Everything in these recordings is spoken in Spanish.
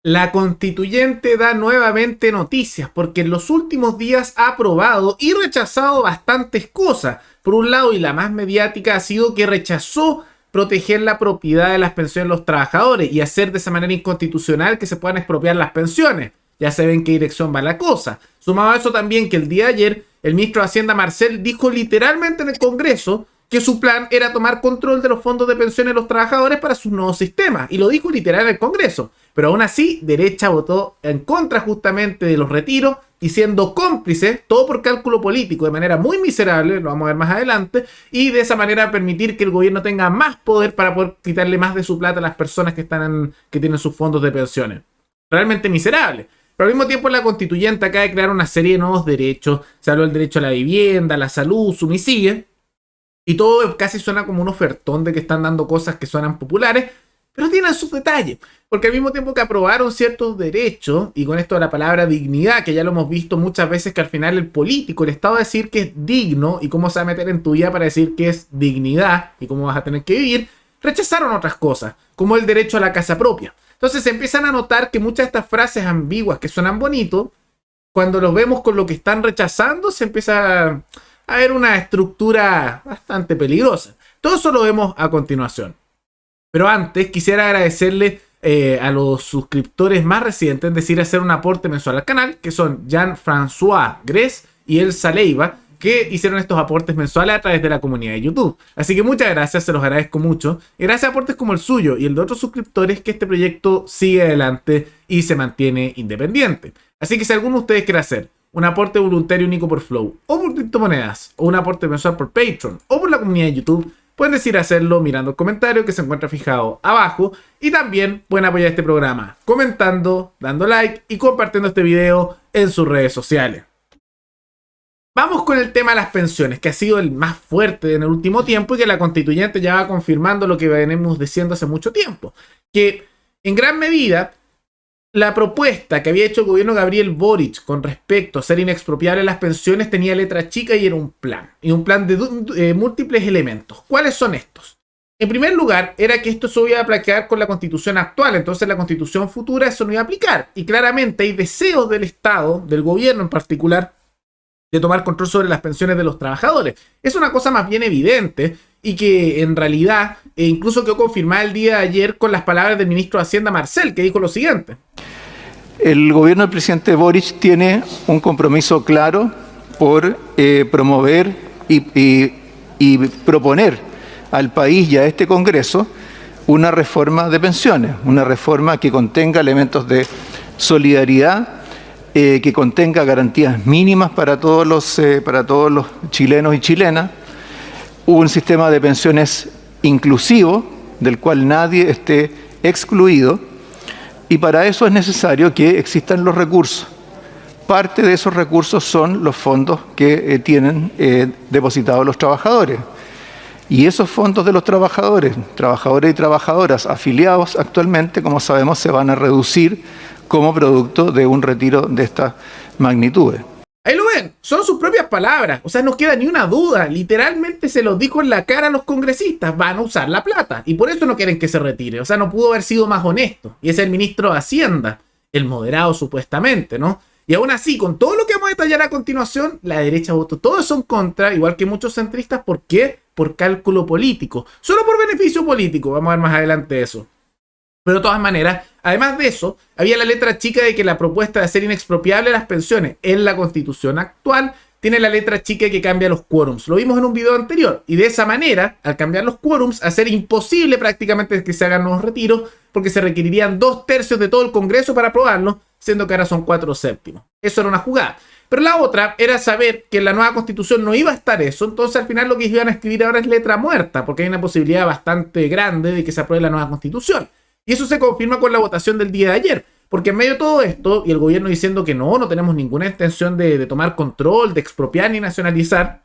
La constituyente da nuevamente noticias porque en los últimos días ha aprobado y rechazado bastantes cosas. Por un lado, y la más mediática, ha sido que rechazó proteger la propiedad de las pensiones de los trabajadores y hacer de esa manera inconstitucional que se puedan expropiar las pensiones. Ya se ve en qué dirección va la cosa. Sumado a eso también que el día de ayer el ministro de Hacienda Marcel dijo literalmente en el Congreso que su plan era tomar control de los fondos de pensiones de los trabajadores para sus nuevos sistemas. Y lo dijo literal en el Congreso. Pero aún así, derecha votó en contra justamente de los retiros y siendo cómplice, todo por cálculo político, de manera muy miserable, lo vamos a ver más adelante, y de esa manera permitir que el gobierno tenga más poder para poder quitarle más de su plata a las personas que tienen sus fondos de pensiones. Realmente miserable. Pero al mismo tiempo la constituyente acaba de crear una serie de nuevos derechos. Se habló del derecho a la vivienda, a la salud, sumisigue. Y todo casi suena como un ofertón de que están dando cosas que suenan populares, pero tienen sus detalles. Porque al mismo tiempo que aprobaron ciertos derechos, y con esto de la palabra dignidad, que ya lo hemos visto muchas veces que al final el político, el Estado va a decir que es digno, y cómo se va a meter en tu vida para decir que es dignidad, y cómo vas a tener que vivir, rechazaron otras cosas, como el derecho a la casa propia. Entonces se empiezan a notar que muchas de estas frases ambiguas que suenan bonitos, cuando los vemos con lo que están rechazando, se empieza a ver una estructura bastante peligrosa. Todo eso lo vemos a continuación. Pero antes quisiera agradecerle a los suscriptores más recientes, es decir, hacer un aporte mensual al canal, que son Jean-François Gres y Elsa Leiva, que hicieron estos aportes mensuales a través de la comunidad de YouTube. Así que muchas gracias, se los agradezco mucho. Y gracias a aportes como el suyo y el de otros suscriptores que este proyecto sigue adelante y se mantiene independiente. Así que si alguno de ustedes quiere hacer un aporte voluntario único por Flow, o por criptomonedas, o un aporte mensual por Patreon, o por la comunidad de YouTube, pueden decidir hacerlo mirando el comentario que se encuentra fijado abajo. Y también pueden apoyar este programa comentando, dando like y compartiendo este video en sus redes sociales. Vamos con el tema de las pensiones, que ha sido el más fuerte en el último tiempo y que la constituyente ya va confirmando lo que venimos diciendo hace mucho tiempo. Que en gran medida la propuesta que había hecho el gobierno de Gabriel Boric con respecto a ser inexpropiables las pensiones tenía letra chica y era un plan. Y un plan de múltiples elementos. ¿Cuáles son estos? En primer lugar, era que esto se iba a aplicar con la constitución actual. Entonces la constitución futura eso no iba a aplicar. Y claramente hay deseos del Estado, del gobierno en particular, de tomar control sobre las pensiones de los trabajadores. Es una cosa más bien evidente y que en realidad incluso quedó confirmada el día de ayer con las palabras del ministro de Hacienda Marcel, que dijo lo siguiente. El gobierno del presidente Boric tiene un compromiso claro por promover y proponer al país y a este Congreso una reforma de pensiones, una reforma que contenga elementos de solidaridad, que contenga garantías mínimas para todos los chilenos y chilenas, un sistema de pensiones inclusivo, del cual nadie esté excluido, y para eso es necesario que existan los recursos. Parte de esos recursos son los fondos que tienen depositados los trabajadores. Y esos fondos de los trabajadores y trabajadoras afiliados actualmente, como sabemos, se van a reducir como producto de un retiro de estas magnitudes. Ahí lo ven, son sus propias palabras, o sea, no queda ni una duda, literalmente se los dijo en la cara a los congresistas, van a usar la plata, y por eso no quieren que se retire, o sea, no pudo haber sido más honesto, y es el ministro de Hacienda, el moderado supuestamente, ¿no? Y aún así, con todo lo que vamos a detallar a continuación, la derecha votó todo eso en contra, igual que muchos centristas, ¿por qué? Por cálculo político, solo por beneficio político, vamos a ver más adelante eso. Pero de todas maneras, además de eso, había la letra chica de que la propuesta de hacer inexpropiable las pensiones en la constitución actual tiene la letra chica que cambia los quórums. Lo vimos en un video anterior. Y de esa manera, al cambiar los quórums, hacer imposible prácticamente que se hagan nuevos retiros, porque se requerirían 2/3 de todo el Congreso para aprobarlo, siendo que ahora son 4/7. Eso era una jugada. Pero la otra era saber que en la nueva constitución no iba a estar eso, entonces al final lo que iban a escribir ahora es letra muerta, porque hay una posibilidad bastante grande de que se apruebe la nueva constitución. Y eso se confirma con la votación del día de ayer. Porque en medio de todo esto, y el gobierno diciendo que no tenemos ninguna intención de tomar control, de expropiar ni nacionalizar,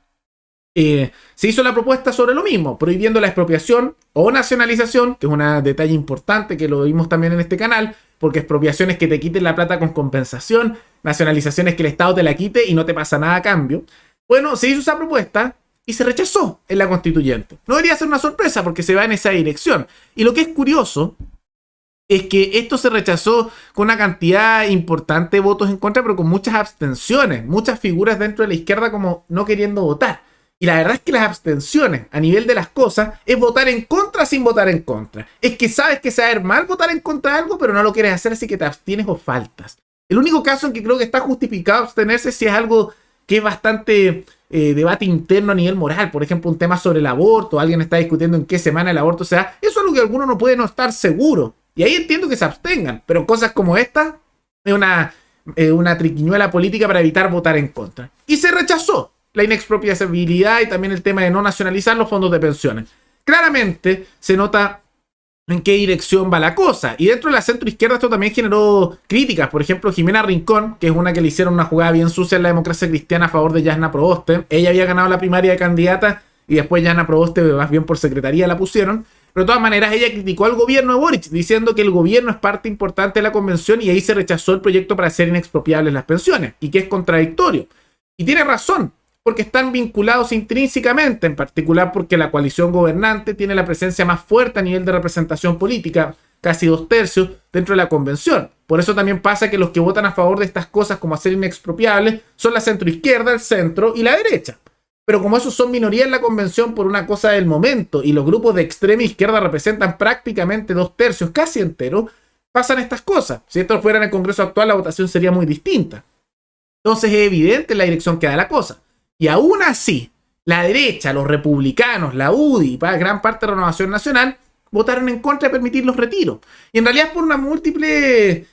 se hizo la propuesta sobre lo mismo, prohibiendo la expropiación o nacionalización, que es un detalle importante que lo vimos también en este canal, porque expropiación es que te quiten la plata con compensación, nacionalización es que el Estado te la quite y no te pasa nada a cambio. Bueno, se hizo esa propuesta y se rechazó en la constituyente. No debería ser una sorpresa porque se va en esa dirección. Y lo que es curioso es que esto se rechazó con una cantidad importante de votos en contra, pero con muchas abstenciones, muchas figuras dentro de la izquierda como no queriendo votar. Y la verdad es que las abstenciones a nivel de las cosas es votar en contra sin votar en contra. Es que sabes que se va a ver mal votar en contra de algo, pero no lo quieres hacer, así que te abstienes o faltas. El único caso en que creo que está justificado abstenerse si es algo que es bastante debate interno a nivel moral. Por ejemplo, un tema sobre el aborto, alguien está discutiendo en qué semana el aborto se da. Eso es algo que alguno no puede no estar seguro. Y ahí entiendo que se abstengan, pero cosas como esta es una triquiñuela política para evitar votar en contra. Y se rechazó la inexpropiabilidad y también el tema de no nacionalizar los fondos de pensiones. Claramente se nota en qué dirección va la cosa. Y dentro de la centroizquierda esto también generó críticas. Por ejemplo, Jimena Rincón, que es una que le hicieron una jugada bien sucia en la democracia cristiana a favor de Jasna Proboste. Ella había ganado la primaria de candidata y después Jasna Proboste, más bien por secretaría, la pusieron. Pero de todas maneras ella criticó al gobierno de Boric, diciendo que el gobierno es parte importante de la convención y ahí se rechazó el proyecto para hacer inexpropiables las pensiones, y que es contradictorio. Y tiene razón, porque están vinculados intrínsecamente, en particular porque la coalición gobernante tiene la presencia más fuerte a nivel de representación política, casi 2/3 dentro de la convención. Por eso también pasa que los que votan a favor de estas cosas como hacer inexpropiables son la centroizquierda, el centro y la derecha. Pero como esos son minoría en la convención por una cosa del momento y los grupos de extrema izquierda representan prácticamente 2/3, casi entero, pasan estas cosas. Si esto fuera en el Congreso actual, la votación sería muy distinta. Entonces es evidente la dirección que da la cosa. Y aún así, la derecha, los republicanos, la UDI y gran parte de Renovación Nacional votaron en contra de permitir los retiros. Y en realidad es por una múltiple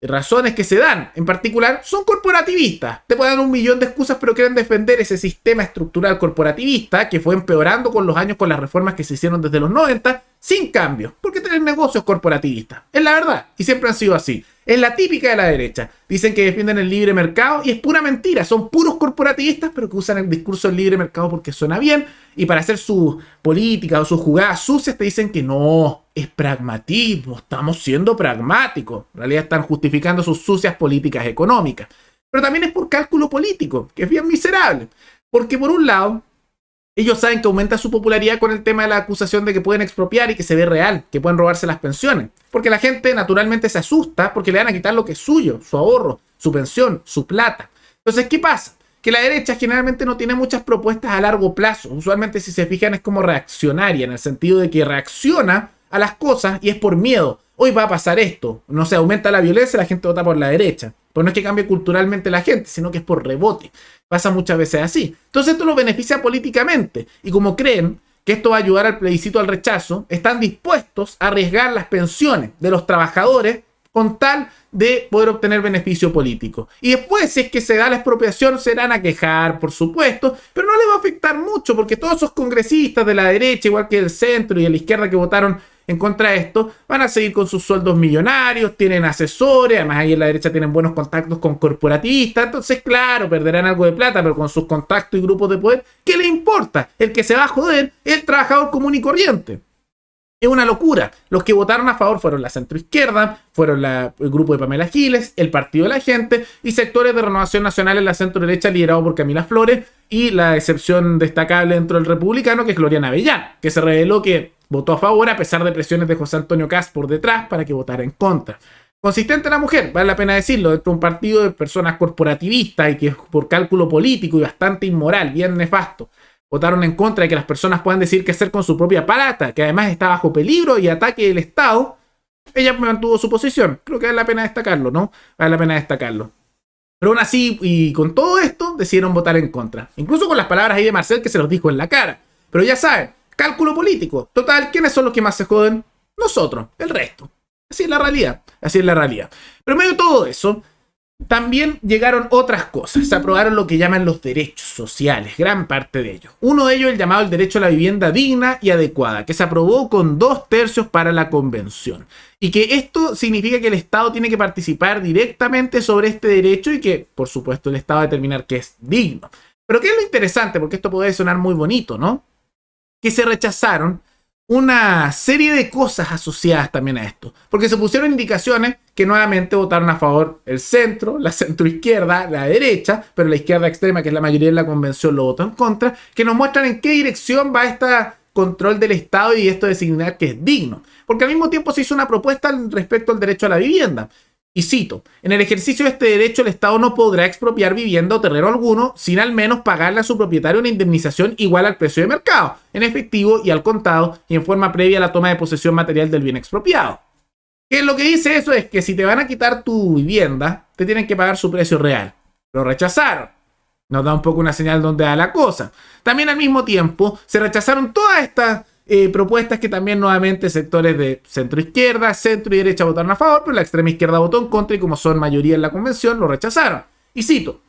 razones que se dan. En particular, son corporativistas. Te pueden dar 1.000.000 de excusas, pero quieren defender ese sistema estructural corporativista que fue empeorando con los años con las reformas que se hicieron desde los 90, sin cambios, porque tienen negocios corporativistas. Es la verdad, y siempre han sido así. Es la típica de la derecha. Dicen que defienden el libre mercado y es pura mentira. Son puros corporativistas, pero que usan el discurso del libre mercado porque suena bien. Y para hacer sus políticas o sus jugadas sucias te dicen que no, es pragmatismo, estamos siendo pragmáticos. En realidad están justificando sus sucias políticas económicas. Pero también es por cálculo político, que es bien miserable. Porque por un lado, ellos saben que aumenta su popularidad con el tema de la acusación de que pueden expropiar y que se ve real, que pueden robarse las pensiones. Porque la gente naturalmente se asusta porque le van a quitar lo que es suyo, su ahorro, su pensión, su plata. Entonces, ¿qué pasa? Que la derecha generalmente no tiene muchas propuestas a largo plazo. Usualmente, si se fijan, es como reaccionaria, en el sentido de que reacciona a las cosas y es por miedo. Hoy va a pasar esto. No sé, aumenta la violencia, la gente vota por la derecha. Pero no es que cambie culturalmente la gente, sino que es por rebote. Pasa muchas veces así. Entonces esto lo beneficia políticamente. Y como creen que esto va a ayudar al plebiscito al rechazo, están dispuestos a arriesgar las pensiones de los trabajadores con tal de poder obtener beneficio político. Y después, si es que se da la expropiación, se irán a quejar, por supuesto, pero no les va a afectar mucho, porque todos esos congresistas de la derecha, igual que del centro y de la izquierda que votaron en contra de esto, van a seguir con sus sueldos millonarios, tienen asesores, además ahí en la derecha tienen buenos contactos con corporativistas, entonces claro, perderán algo de plata, pero con sus contactos y grupos de poder, ¿qué le importa? El que se va a joder es el trabajador común y corriente. Es una locura. Los que votaron a favor fueron la centroizquierda, fueron el grupo de Pamela Giles, el Partido de la Gente y sectores de Renovación Nacional en la centro-derecha liderado por Camila Flores y la excepción destacable dentro del republicano que es Gloriana Avellán, que se reveló que votó a favor a pesar de presiones de José Antonio Kast por detrás para que votara en contra. Consistente la mujer, vale la pena decirlo, dentro de un partido de personas corporativistas y que por cálculo político y bastante inmoral, bien nefasto, votaron en contra de que las personas puedan decir qué hacer con su propia plata, que además está bajo peligro y ataque del Estado. Ella mantuvo su posición. Creo que vale la pena destacarlo, ¿no? Vale la pena destacarlo. Pero aún así, y con todo esto, decidieron votar en contra. Incluso con las palabras ahí de Marcel que se los dijo en la cara. Pero ya saben, cálculo político. Total, ¿quiénes son los que más se joden? Nosotros, el resto. Así es la realidad. Así es la realidad. Pero en medio de todo eso, también llegaron otras cosas. Se aprobaron lo que llaman los derechos sociales, gran parte de ellos. Uno de ellos, el llamado el derecho a la vivienda digna y adecuada, que se aprobó con 2/3 para la convención. Y que esto significa que el Estado tiene que participar directamente sobre este derecho y que, por supuesto, el Estado va a determinar que es digno. Pero ¿qué es lo interesante? Porque esto puede sonar muy bonito, ¿no? Que se rechazaron una serie de cosas asociadas también a esto. Porque se pusieron indicaciones que nuevamente votaron a favor el centro, la centroizquierda, la derecha, pero la izquierda extrema, que es la mayoría de la convención, lo votó en contra, que nos muestran en qué dirección va esta control del Estado y esto de designar que es digno. Porque al mismo tiempo se hizo una propuesta respecto al derecho a la vivienda. Y cito, en el ejercicio de este derecho el Estado no podrá expropiar vivienda o terreno alguno sin al menos pagarle a su propietario una indemnización igual al precio de mercado, en efectivo y al contado y en forma previa a la toma de posesión material del bien expropiado. Que lo que dice eso es que si te van a quitar tu vivienda, te tienen que pagar su precio real. Lo rechazaron. Nos da un poco una señal donde da la cosa. También al mismo tiempo se rechazaron todas estas propuestas que también nuevamente sectores de centro izquierda, centro y derecha votaron a favor, pero la extrema izquierda votó en contra y como son mayoría en la convención lo rechazaron. Y cito,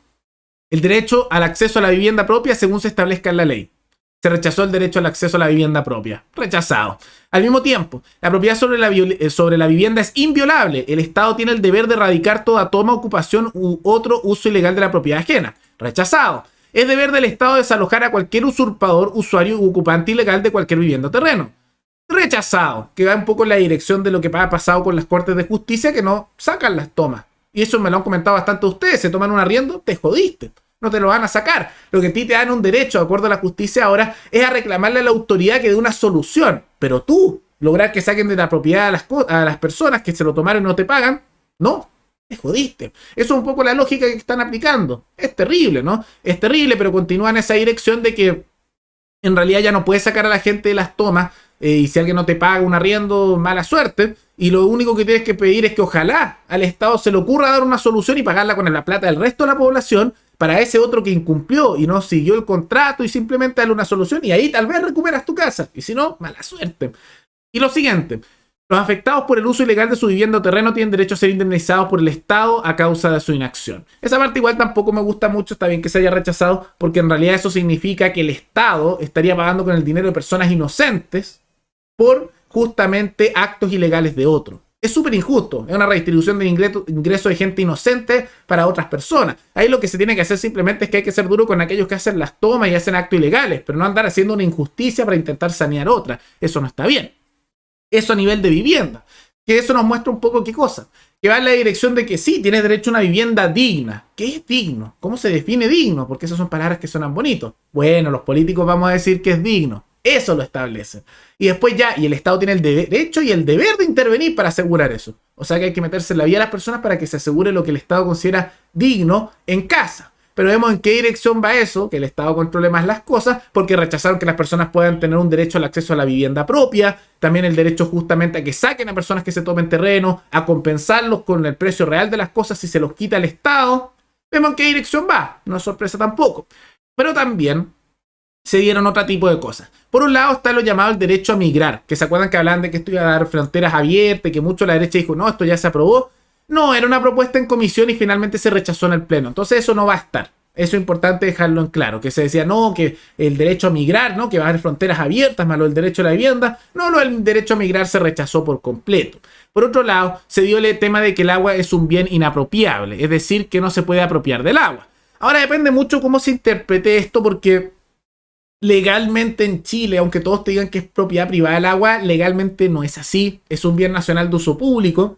el derecho al acceso a la vivienda propia según se establezca en la ley. Se rechazó el derecho al acceso a la vivienda propia. Rechazado. Al mismo tiempo, la propiedad sobre la vivienda es inviolable. El Estado tiene el deber de erradicar toda toma, ocupación u otro uso ilegal de la propiedad ajena. Rechazado. Es deber del Estado desalojar a cualquier usurpador, usuario u ocupante ilegal de cualquier vivienda o terreno. Rechazado. Que va un poco en la dirección de lo que ha pasado con las Cortes de Justicia que no sacan las tomas. Y eso me lo han comentado bastante ustedes. Se toman un arriendo, te jodiste. No te lo van a sacar. Lo que a ti te dan un derecho, de acuerdo a la justicia ahora, es a reclamarle a la autoridad que dé una solución. Pero tú, lograr que saquen de la propiedad a las personas que se lo tomaron y no te pagan, no. Te jodiste. Eso es un poco la lógica que están aplicando. Es terrible, ¿no? Es terrible, pero continúa en esa dirección de que en realidad ya no puedes sacar a la gente de las tomas y si alguien no te paga un arriendo, mala suerte. Y lo único que tienes que pedir es que ojalá al Estado se le ocurra dar una solución y pagarla con la plata del resto de la población para ese otro que incumplió y no siguió el contrato y simplemente darle una solución y ahí tal vez recuperas tu casa. Y si no, mala suerte. Y lo siguiente. Los afectados por el uso ilegal de su vivienda o terreno tienen derecho a ser indemnizados por el Estado a causa de su inacción. Esa parte igual tampoco me gusta mucho, está bien que se haya rechazado, porque en realidad eso significa que el Estado estaría pagando con el dinero de personas inocentes por justamente actos ilegales de otros. Es súper injusto, es una redistribución de ingresos de gente inocente para otras personas. Ahí lo que se tiene que hacer simplemente es que hay que ser duro con aquellos que hacen las tomas y hacen actos ilegales, pero no andar haciendo una injusticia para intentar sanear otra. Eso no está bien. Eso a nivel de vivienda. Que eso nos muestra un poco qué cosa. Que va en la dirección de que sí, tienes derecho a una vivienda digna. ¿Qué es digno? ¿Cómo se define digno? Porque esas son palabras que suenan bonitos. Bueno, los políticos vamos a decir que es digno. Eso lo establecen. Y después ya, y el Estado tiene el derecho y el deber de intervenir para asegurar eso. O sea que hay que meterse en la vida de las personas para que se asegure lo que el Estado considera digno en casa. Pero vemos en qué dirección va eso, que el Estado controle más las cosas, porque rechazaron que las personas puedan tener un derecho al acceso a la vivienda propia, también el derecho justamente a que saquen a personas que se tomen terreno, a compensarlos con el precio real de las cosas si se los quita el Estado. Vemos en qué dirección va, no es sorpresa tampoco. Pero también se dieron otro tipo de cosas. Por un lado está lo llamado el derecho a migrar, que se acuerdan que hablaban de que esto iba a dar fronteras abiertas, que mucho la derecha dijo, no, esto ya se aprobó. No, era una propuesta en comisión y finalmente se rechazó en el pleno. Entonces eso no va a estar. Eso es importante dejarlo en claro. Que se decía, no, que el derecho a migrar, ¿no? Que va a haber fronteras abiertas, más lo del derecho a la vivienda. No, lo del derecho a migrar se rechazó por completo. Por otro lado, se dio el tema de que el agua es un bien inapropiable. Es decir, que no se puede apropiar del agua. Ahora depende mucho cómo se interprete esto porque legalmente en Chile, aunque todos te digan que es propiedad privada el agua, legalmente no es así. Es un bien nacional de uso público.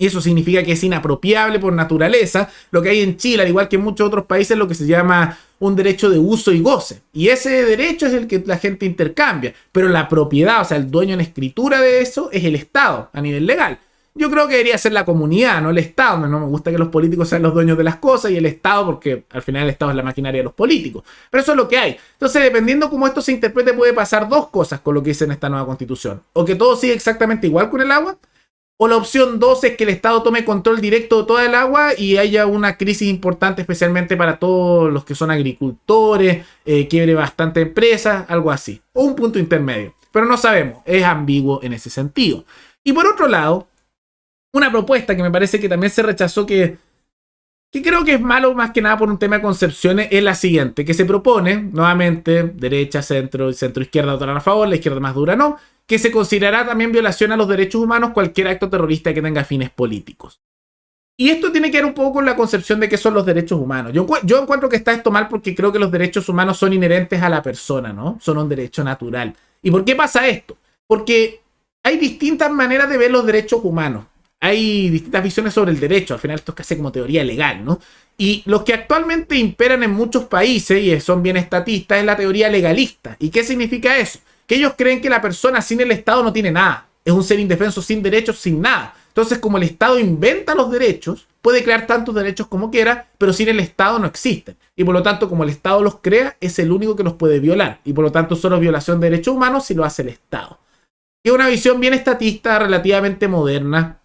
Y eso significa que es inapropiable por naturaleza. Lo que hay en Chile, al igual que en muchos otros países, lo que se llama un derecho de uso y goce. Y ese derecho es el que la gente intercambia. Pero la propiedad, o sea, el dueño en escritura de eso, es el Estado a nivel legal. Yo creo que debería ser la comunidad, no el Estado. No me gusta que los políticos sean los dueños de las cosas y el Estado, porque al final el Estado es la maquinaria de los políticos. Pero eso es lo que hay. Entonces, dependiendo cómo esto se interprete, puede pasar dos cosas con lo que dice en esta nueva constitución. O que todo sigue exactamente igual con el agua, o la opción 2 es que el Estado tome control directo de toda el agua y haya una crisis importante, especialmente para todos los que son agricultores, quiebre bastante empresas, algo así. O un punto intermedio. Pero no sabemos, es ambiguo en ese sentido. Y por otro lado, una propuesta que me parece que también se rechazó, que creo que es malo más que nada por un tema de concepciones, es la siguiente, que se propone, nuevamente, derecha, centro izquierda votarán a favor, la izquierda más dura no, que se considerará también violación a los derechos humanos cualquier acto terrorista que tenga fines políticos. Y esto tiene que ver un poco con la concepción de qué son los derechos humanos. Yo encuentro que está esto mal porque creo que los derechos humanos son inherentes a la persona, ¿no? Son un derecho natural. ¿Y por qué pasa esto? Porque hay distintas maneras de ver los derechos humanos. Hay distintas visiones sobre el derecho. Al final esto es casi como teoría legal, ¿no? Y los que actualmente imperan en muchos países, y son bien estatistas, es la teoría legalista. ¿Y qué significa eso? que ellos creen que la persona sin el Estado no tiene nada. Es un ser indefenso sin derechos, sin nada. Entonces, como el Estado inventa los derechos, puede crear tantos derechos como quiera, pero sin el Estado no existen. Y por lo tanto, como el Estado los crea, es el único que los puede violar. Y por lo tanto, solo es violación de derechos humanos si lo hace el Estado. Es una visión bien estatista, relativamente moderna,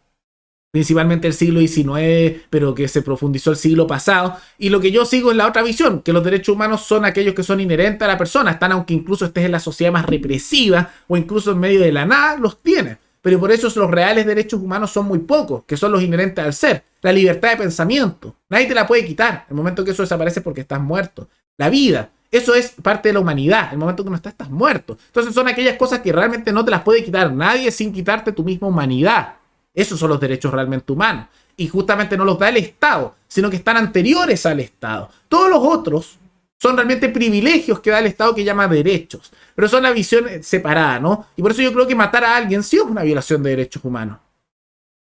principalmente el siglo XIX, pero que se profundizó el siglo pasado. Y lo que yo sigo es la otra visión, que los derechos humanos son aquellos que son inherentes a la persona, están aunque incluso estés en la sociedad más represiva o incluso en medio de la nada, los tienes. Pero por eso los reales derechos humanos son muy pocos, que son los inherentes al ser. La libertad de pensamiento, nadie te la puede quitar. El momento que eso desaparece porque estás muerto. La vida, eso es parte de la humanidad. El momento que no estás muerto. Entonces son aquellas cosas que realmente no te las puede quitar nadie sin quitarte tu misma humanidad. Esos son los derechos realmente humanos. Y justamente no los da el Estado, sino que están anteriores al Estado. Todos los otros son realmente privilegios que da el Estado que llama derechos. Pero son una visión separada, ¿no? Y por eso yo creo que matar a alguien sí es una violación de derechos humanos.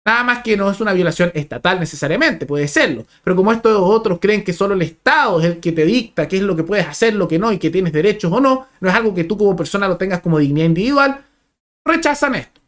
Nada más que no es una violación estatal necesariamente, puede serlo. Pero como estos otros creen que solo el Estado es el que te dicta qué es lo que puedes hacer, lo que no, y que tienes derechos o no, no es algo que tú como persona lo tengas como dignidad individual, rechazan esto.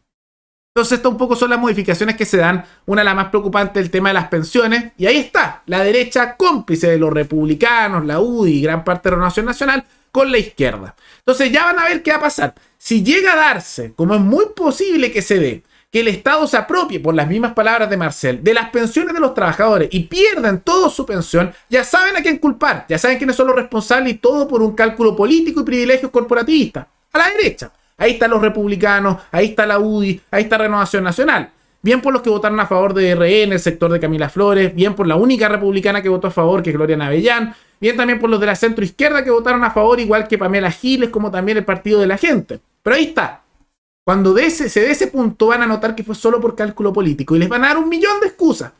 Entonces, esto un poco son las modificaciones que se dan. Una de las más preocupantes, el tema de las pensiones. Y ahí está, la derecha cómplice de los republicanos, la UDI y gran parte de la Renovación Nacional con la izquierda. Entonces, ya van a ver qué va a pasar. Si llega a darse, como es muy posible que se dé, que el Estado se apropie, por las mismas palabras de Marcel, de las pensiones de los trabajadores y pierdan toda su pensión, ya saben a quién culpar, ya saben quiénes son los responsables y todo por un cálculo político y privilegios corporativistas. A la derecha. Ahí están los republicanos, ahí está la UDI, ahí está Renovación Nacional. Bien por los que votaron a favor de RN, el sector de Camila Flores, bien por la única republicana que votó a favor, que es Gloria Navellán, bien también por los de la centroizquierda que votaron a favor, igual que Pamela Giles, como también el Partido de la Gente. Pero ahí está. Cuando se dé ese punto van a notar que fue solo por cálculo político y les van a dar 1.000.000 de excusas.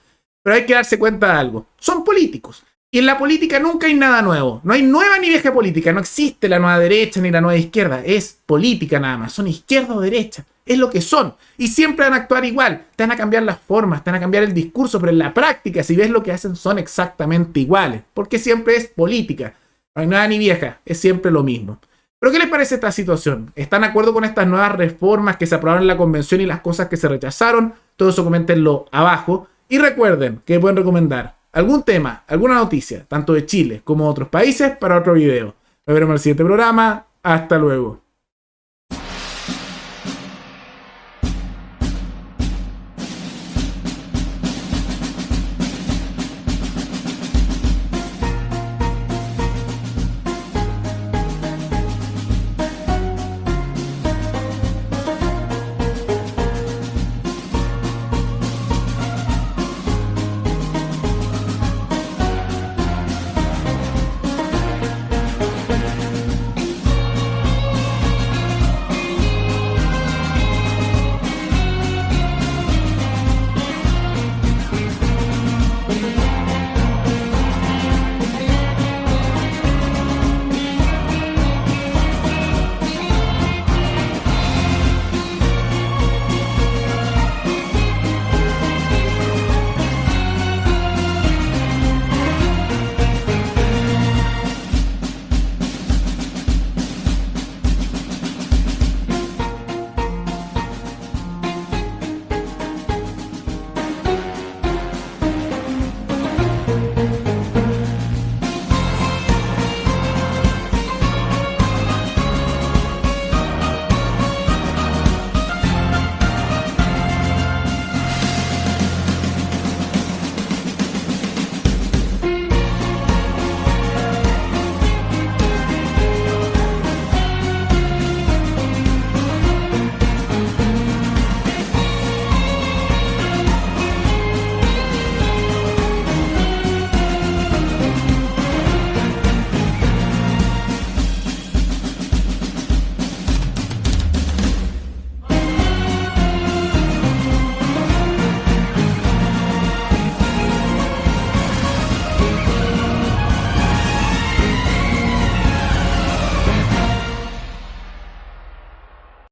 Pero hay que darse cuenta de algo. Son políticos. Y en la política nunca hay nada nuevo. No hay nueva ni vieja política. No existe la nueva derecha ni la nueva izquierda. Es política nada más. Son izquierda o derecha. Es lo que son. Y siempre van a actuar igual. Te van a cambiar las formas, te van a cambiar el discurso, pero en la práctica, si ves lo que hacen, son exactamente iguales. Porque siempre es política. No hay nueva ni vieja. Es siempre lo mismo. ¿Pero qué les parece esta situación? ¿Están de acuerdo con estas nuevas reformas que se aprobaron en la convención y las cosas que se rechazaron? Todo eso coméntenlo abajo. Y recuerden que pueden recomendar algún tema, alguna noticia, tanto de Chile como de otros países, para otro video. Nos veremos en el siguiente programa. Hasta luego.